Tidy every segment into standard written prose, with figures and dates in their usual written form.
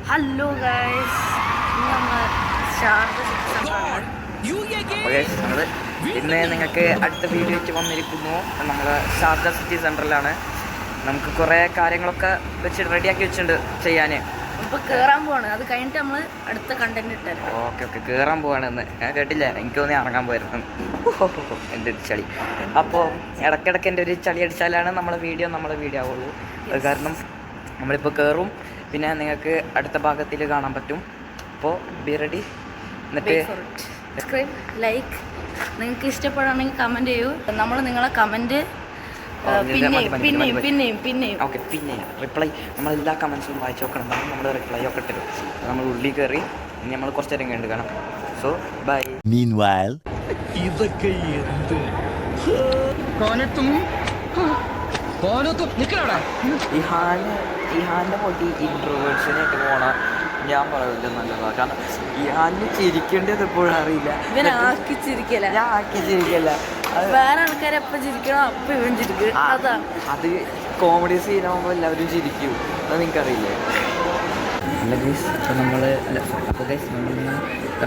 Hello guys, നമ്മൾ ഇന്ന് നിങ്ങൾക്ക് അടുത്ത വീഡിയോ വെച്ച് വന്നിരിക്കുന്നു. നമ്മൾ ഷാർജ സിറ്റി സെൻറ്ററിലാണ്. നമുക്ക് കുറേ കാര്യങ്ങളൊക്കെ വെച്ച് റെഡിയാക്കി വെച്ചിട്ടുണ്ട് ചെയ്യാൻ. ഇപ്പോൾ കയറാൻ പോവാണ്. അത് കഴിഞ്ഞിട്ട് നമ്മൾ അടുത്ത കണ്ടന്റ് ഇട്ടാൽ ഓക്കെ കയറാൻ പോവാണെന്ന് ഞാൻ കേട്ടില്ല. എനിക്ക് തോന്നി ഇറങ്ങാൻ പോയിരുന്നു എൻ്റെ ഒരു ചളി. അപ്പോൾ ഇടയ്ക്കിടയ്ക്ക് എൻ്റെ ഒരു ചളി അടിച്ചാലാണ് നമ്മളെ വീഡിയോ ആവുള്ളൂ. അത് കാരണം നമ്മളിപ്പോൾ കയറും, പിന്നെ നിങ്ങൾക്ക് അടുത്ത ഭാഗത്തിൽ കാണാൻ പറ്റും. അപ്പോൾ ബി റെഡി. എന്നിട്ട് സബ്സ്ക്രൈബ്, ലൈക്ക്, നിങ്ങൾക്ക് ഇഷ്ടപ്പെടുകയാണെങ്കിൽ കമൻറ്റ് ചെയ്യൂ. നമ്മൾ നിങ്ങളെ കമൻറ്റ് പിന്നെയും ഓക്കെ, പിന്നെ റിപ്ലൈ നമ്മളെല്ലാ കമൻസും വായിച്ച് നോക്കണം. നമ്മൾ റിപ്ലൈ ഒക്കെ തരും. നമ്മൾ ഉള്ളിൽ കയറി ഇനി നമ്മൾ കുറച്ച് നേരം കണ്ട് കാണാം. So bye. ഇതൊക്കെ എന്ത് ഇഹാന്റെ പൊട്ടി ഇൻട്രോവേഴ്സിനായിട്ട് പോണ ഞാൻ പറയില്ല നല്ലതാണ്. കാരണം ഇഹാന് ചിരിക്കേണ്ടത് എപ്പോഴും അറിയില്ല. ഞാൻ ആക്കി ചിരിക്കല. വേറെ ആൾക്കാരെ എപ്പം ചിരിക്കണോ അപ്പം ഇവൻ ചിരിക്കും. അതാണ് അത് കോമഡി സീനാകുമ്പോൾ എല്ലാവരും ചിരിക്കും. അത് നിങ്ങൾക്കറിയില്ലേ? അല്ല ഗൈസ്, നമ്മളിന്ന്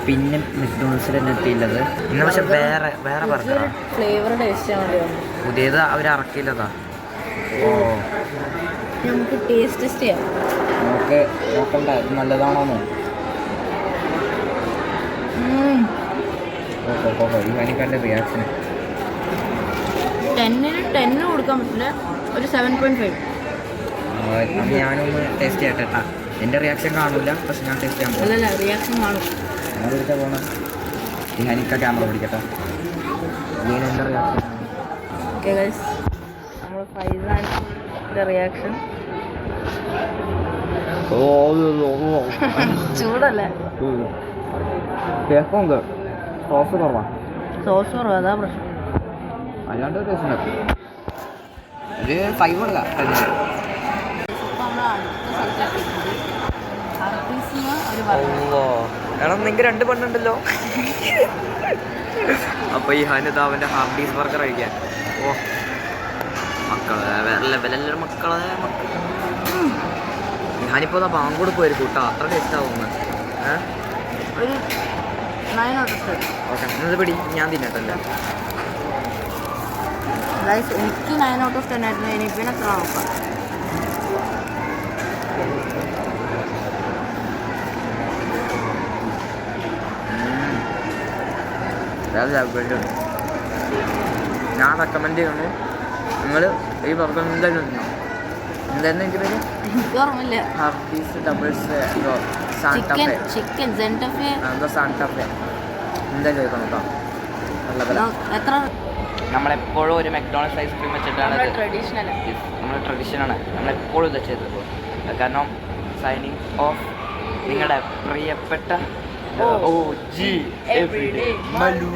പിന്നെ മെക്ഡോണൾഡ്സിൽ തന്നെ എത്തിയില്ലത്. ഇന്ന് പക്ഷെ വേറെ പറഞ്ഞ ഫ്ലേവർ ടേസ്റ്റ് പുതിയത് അവർ ഇറക്കിയില്ലതാ. നമുക്ക് ടേസ്റ്റ് ചെയ്യാം. നമുക്ക് നോക്കണ്ട ഇത് നല്ലതാണോന്ന്. ഇവനിക്കാൻ്റെ റിയാക്ഷൻ 10 കൊടുക്കാൻ പറ്റില്ല, ഒരു 7.5. ഞാനൊന്ന് ടേസ്റ്റ് ചെയ്യട്ടെ. എൻ്റെ റിയാക്ഷൻ കാണൂല, പക്ഷെ ഞാൻ ടേസ്റ്റ് ചെയ്യാൻ അല്ലല്ല, റിയാക്ഷൻ കാണും. ഞാനെടുത്ത പോകണം. ഇഹാനിക്ക ക്യാമറ പിടിക്കട്ടെ. ഇങ്ങനെ എൻ്റെ റിയാക്ഷൻ. ഓക്കെ ഗൈസ്, നമ്മൾ ഫൈസാൻ്റെ റിയാക്ഷൻ. ചൂടല്ലേ? കേക്കുണ്ട്. സോസ് കുറവാ. അതാ പ്രശ്നം. അല്ലാണ്ട് ടേസ്റ്റ് ഒരു 5 കൊടുക്കാം. എടാ, നിങ്ങൾക്ക് 2 പെണ്ണുണ്ടല്ലോ. അപ്പോൾ ഈ ഹാനിതാ അവൻ്റെ ഹാർഡീസ് ബർഗർ കഴിക്കാൻ. ഓ മക്കളെ, വേറെ ലെവലല്ല മക്കളെ. ഞാനിപ്പോൾ പാങ്കോട് പോയിരിക്കും കേട്ടോ. അത്ര ടേസ്റ്റ് ആവുന്നു. ഒരു 9 out of 10. ഓക്കെ, എന്നത് പിടി, ഞാൻ തിന്നട്ടല്ലേ. എനിക്ക് 9 out of 10 ആയിരുന്നു. ഇനിയിപ്പോൾ എത്ര നോക്കാം. ഞാൻ റെക്കമെൻഡ് ചെയ്യുന്നു, നിങ്ങൾ ഈ ബർഗർ എന്തായാലും തിന്നോ. എന്തായിരുന്നു എനിക്ക് പേര്? എനിക്ക് ഓർമ്മയില്ല. ഹാർഡീസ് ഡബിൾസ് ചിക്കൻ സെന്റഫെ എന്തോ സാന്റഫെ എന്തായാലും കഴിക്കണം കേട്ടോ. എത്ര? നമ്മളെപ്പോഴും ഒരു മെക്ഡോണൾഡ്സ് ഐസ്ക്രീം വെച്ചിട്ടാണ്. നമ്മൾ ട്രഡീഷനാണ്, നമ്മളെപ്പോഴും ഇത് ചെയ്തത്. കാരണം സൈനിങ് ഓഫ് നിങ്ങളുടെ പ്രിയപ്പെട്ട OG എവരിഡേ മലു.